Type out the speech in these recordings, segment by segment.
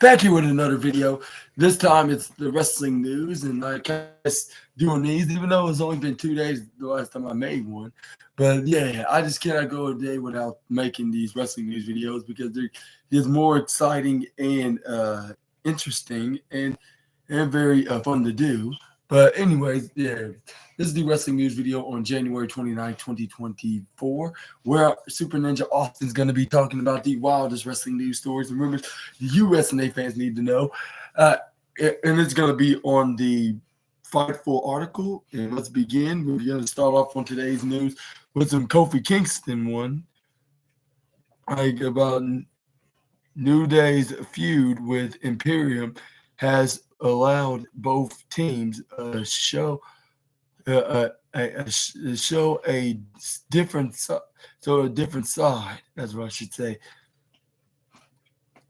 Back here with another video. This time it's the wrestling news, and I guess doing these, even though it's only been 2 days the last time I made one. But yeah, I just cannot go a day without making these wrestling news videos because they're just more exciting and interesting and very fun to do. But anyways, yeah, this is the wrestling news video on January 29, 2024, where Super Ninja Austin's going to be talking about the wildest wrestling news stories and rumors the USNA fans need to know. And it's going to be on the Fightful article. And let's begin. We're going to start off on today's news with some Kofi Kingston one, like about New Day's feud with Imperium has allowed both teams show a different a different side. That's what I should say.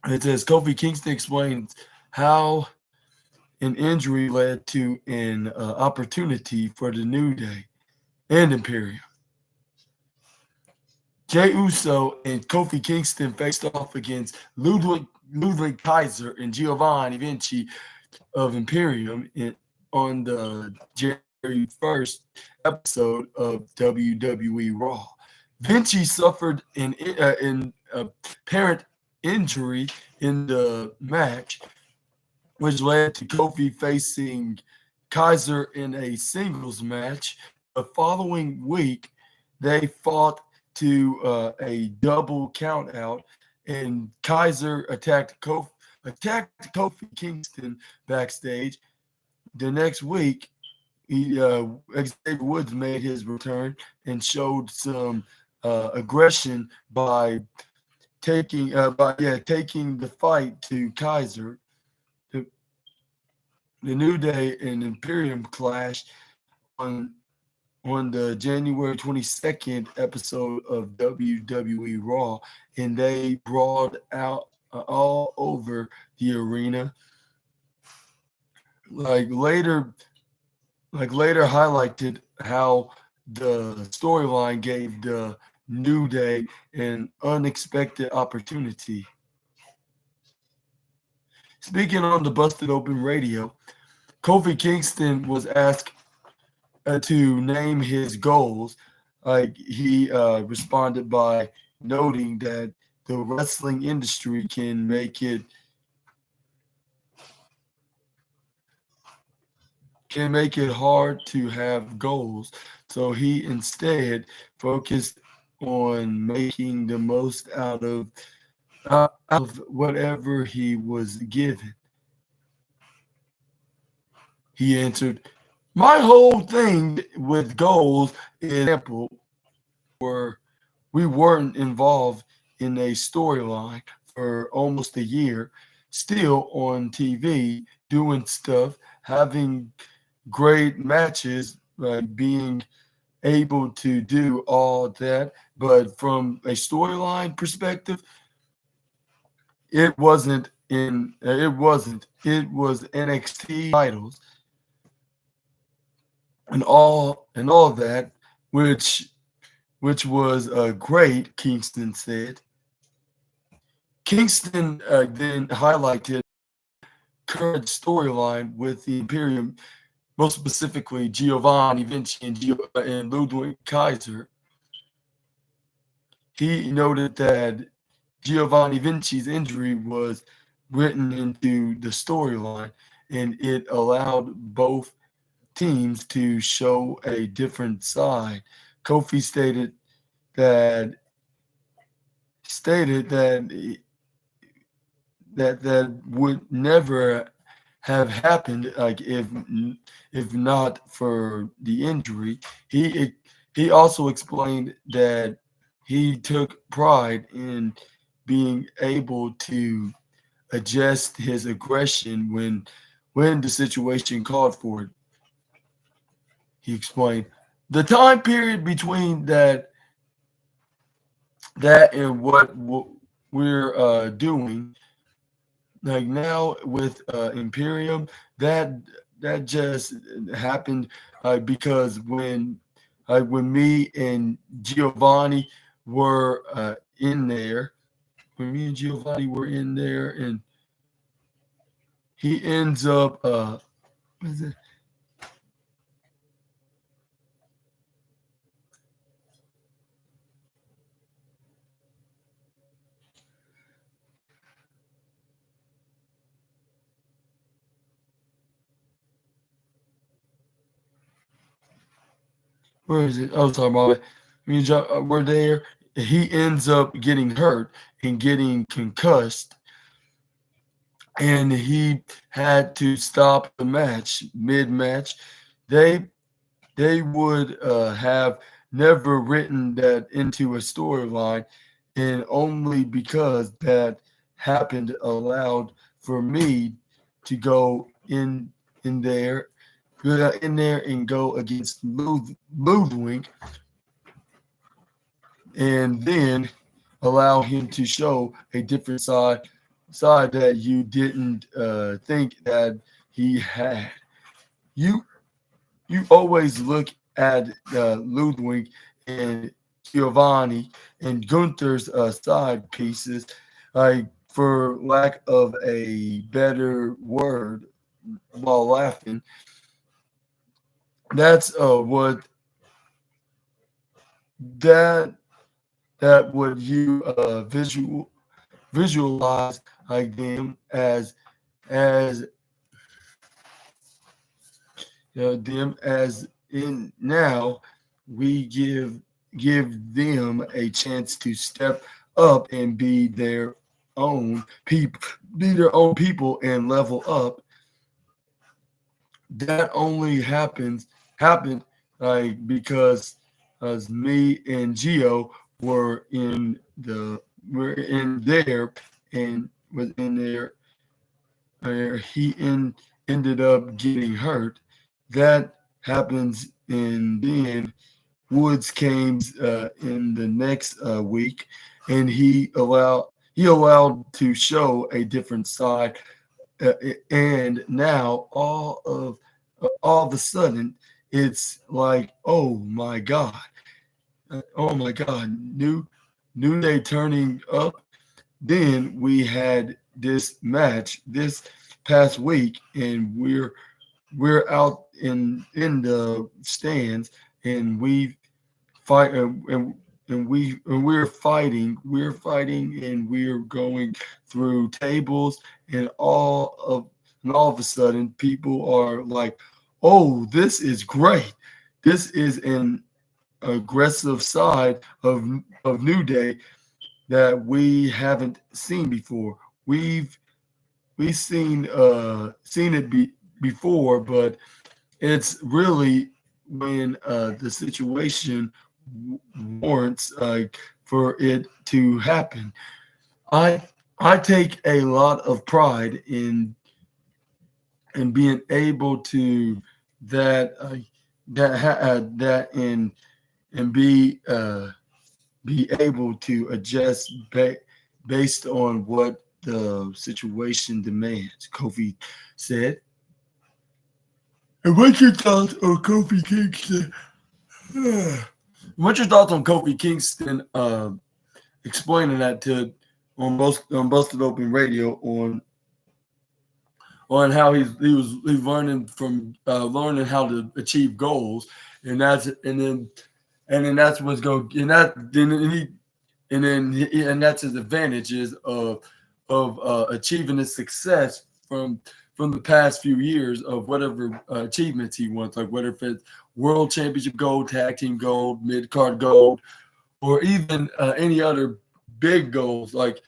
It says Kofi Kingston explains how an injury led to an opportunity for the New Day and Imperium. Jey Uso and Kofi Kingston faced off against Ludwig Kaiser and Giovanni Vinci of Imperium on the January 1st episode of WWE Raw. Vinci suffered an apparent injury in the match, which led to Kofi facing Kaiser in a singles match. The following week, they fought to a double count out, and Kaiser attacked Kofi Kingston backstage. The next week, Xavier Woods made his return and showed some aggression by taking the fight to Kaiser. The New Day and Imperium clash on the January 22nd episode of WWE Raw, and they brawled out all over the arena. Later highlighted how the storyline gave the New Day an unexpected opportunity. Speaking on the Busted Open Radio, Kofi Kingston was asked to name his goals. He responded by noting that the wrestling industry can make it hard to have goals. So he instead focused on making the most out of whatever he was given. He answered, "My whole thing with goals is example where we weren't involved in a storyline for almost a year, still on TV, doing stuff, having great matches, being able to do all that. But from a storyline perspective, it was NXT titles and all that, which was great," Kingston said. Kingston then highlighted current storyline with the Imperium, most specifically Giovanni Vinci and Ludwig Kaiser. He noted that Giovanni Vinci's injury was written into the storyline, and it allowed both teams to show a different side. Kofi stated that would never have happened if not for the injury. He also explained that he took pride in being able to adjust his aggression when the situation called for it. He explained the time period between that and what we're doing, like now with Imperium, that just happened because when me and Giovanni were in there, and he ends up what is it? Where is it? Oh, sorry about it. We're there. He ends up getting hurt and getting concussed, and he had to stop the match mid-match. They they would have never written that into a storyline, and only because that happened allowed for me to go in there, go in there and go against Ludwig, and then allow him to show a different side that you didn't think that he had. You you always look at Ludwig and Giovanni and Gunther's side pieces, like for lack of a better word, while laughing. That's what that that would you visualize like as them as in now we give them a chance to step up and be their own people and level up. That only happened like because as me and Geo were in there and was in there where ended up getting hurt. That happens, and then Woods came in the next week, and he allowed to show a different side, and now all of a sudden it's like, oh my god, new day turning up. Then we had this match this past week, and we're out in the stands, and we fight and we're fighting, and we're going through tables, and all of a sudden people are like, oh, this is great. This is an aggressive side of New Day that we haven't seen before. We've seen it before, but it's really when the situation warrants for it to happen. I I take a lot of pride in being able to that that and be able to adjust based on what the situation demands. Kofi said. And what's your thoughts on Kofi Kingston? What's your thoughts on Kofi Kingston explaining that to on Busted Open Radio on how he's learning how to achieve goals, and that's what's going and that then he and that's his advantages of achieving his success from the past few years of whatever achievements he wants, like whether if it's world championship gold, tag team gold, mid card gold, or even any other big goals, like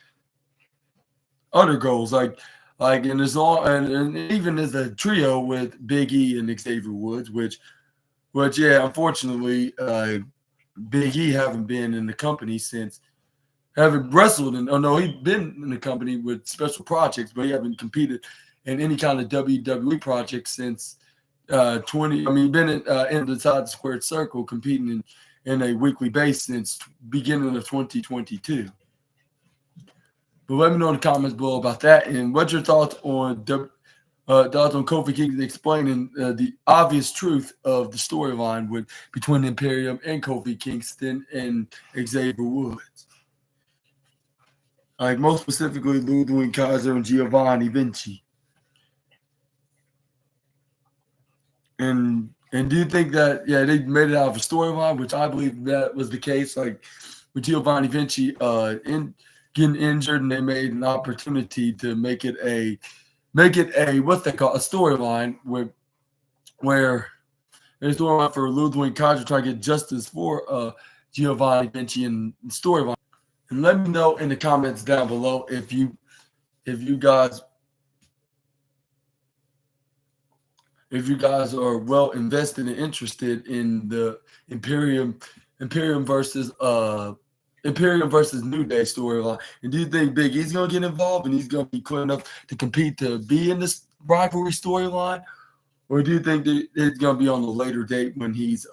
other goals, like in his all and even as a trio with Big E and Xavier Woods, which yeah, unfortunately, Big E haven't been in the company since haven't wrestled in. Oh no, he's been in the company with special projects, but he haven't competed in any kind of WWE project since 20. I mean, been in the Side Squared Circle competing in a weekly basis since beginning of 2022. But let me know in the comments below about that. And what's your thoughts on Kofi Kingston explaining the obvious truth of the storyline between Imperium and Kofi Kingston and Xavier Woods? Like most specifically, Ludwig Kaiser and Giovanni Vinci. And do you think that they made it out of a storyline, which I believe that was the case, like with Giovanni Vinci in getting injured, and they made an opportunity to make it a what's that called, a storyline where there's a storyline for Ludwig Kaiser trying to get justice for Giovanni Vinci and storyline. And let me know in the comments down below if you guys are well invested and interested in the Imperium Imperium versus New Day storyline. And do you think Big E's gonna get involved and he's gonna be clear enough to compete to be in this rivalry storyline? Or do you think that it's gonna be on a later date when he's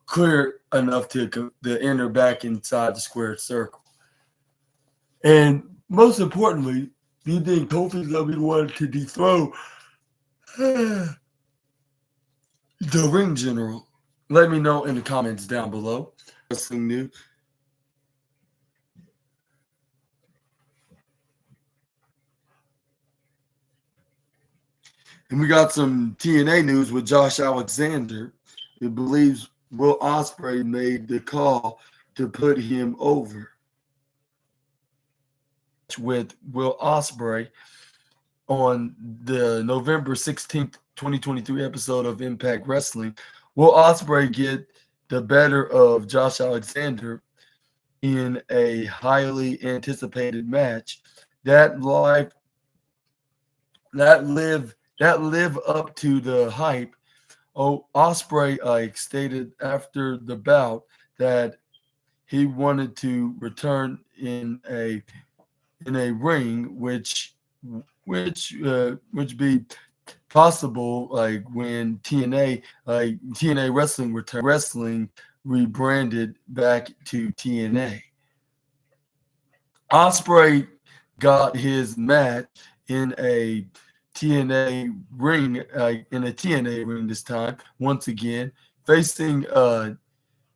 clear enough to enter back inside the squared circle? And most importantly, do you think Kofi's gonna be the one to dethrone the ring general? Let me know in the comments down below. Wrestling news. And we got some TNA news with Josh Alexander. It believes Will Ospreay made the call to put him over. With Will Ospreay on the November 16th, 2023 episode of Impact Wrestling. Will Ospreay get the better of Josh Alexander in a highly anticipated match that live up to the hype. Ospreay stated after the bout that he wanted to return in a ring, which be possible like when TNA wrestling rebranded back to TNA. Ospreay got his match in a TNA ring, this time, once again, facing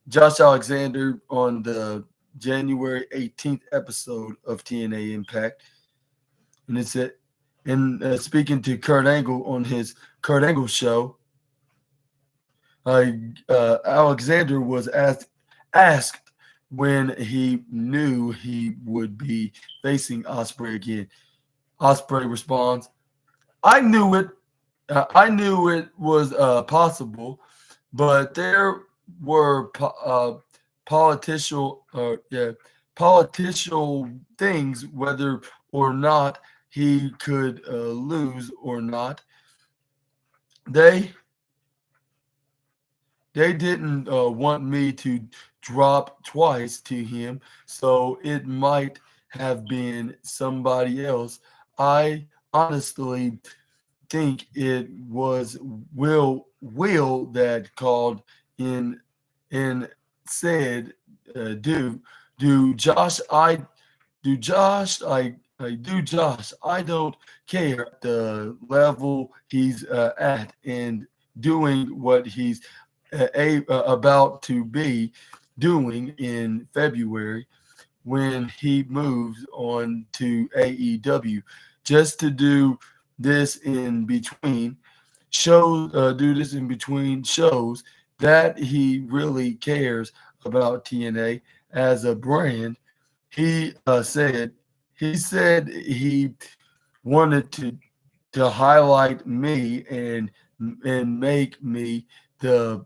Josh Alexander on the January 18th episode of TNA Impact. And it's it. And speaking to Kurt Angle on his Kurt Angle show, Alexander was asked when he knew he would be facing Ospreay again. Ospreay responds, I knew it was possible, but there were political things, whether or not he could lose or not. They didn't want me to drop twice to him, so it might have been somebody else. I honestly think it was Will that called in and said, do Josh, I don't care the level he's at and doing what he's about to be doing in February when he moves on to AEW, just to do this in between shows, that he really cares about TNA as a brand. He said he wanted to highlight me and make me the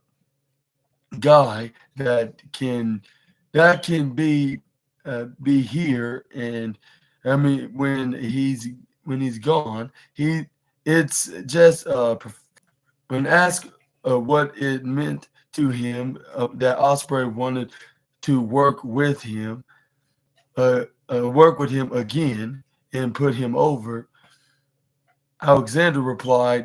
guy that can be here. And I mean, when he's gone, it's just when asked what it meant to him that Ospreay wanted to work with him again and put him over, Alexander replied,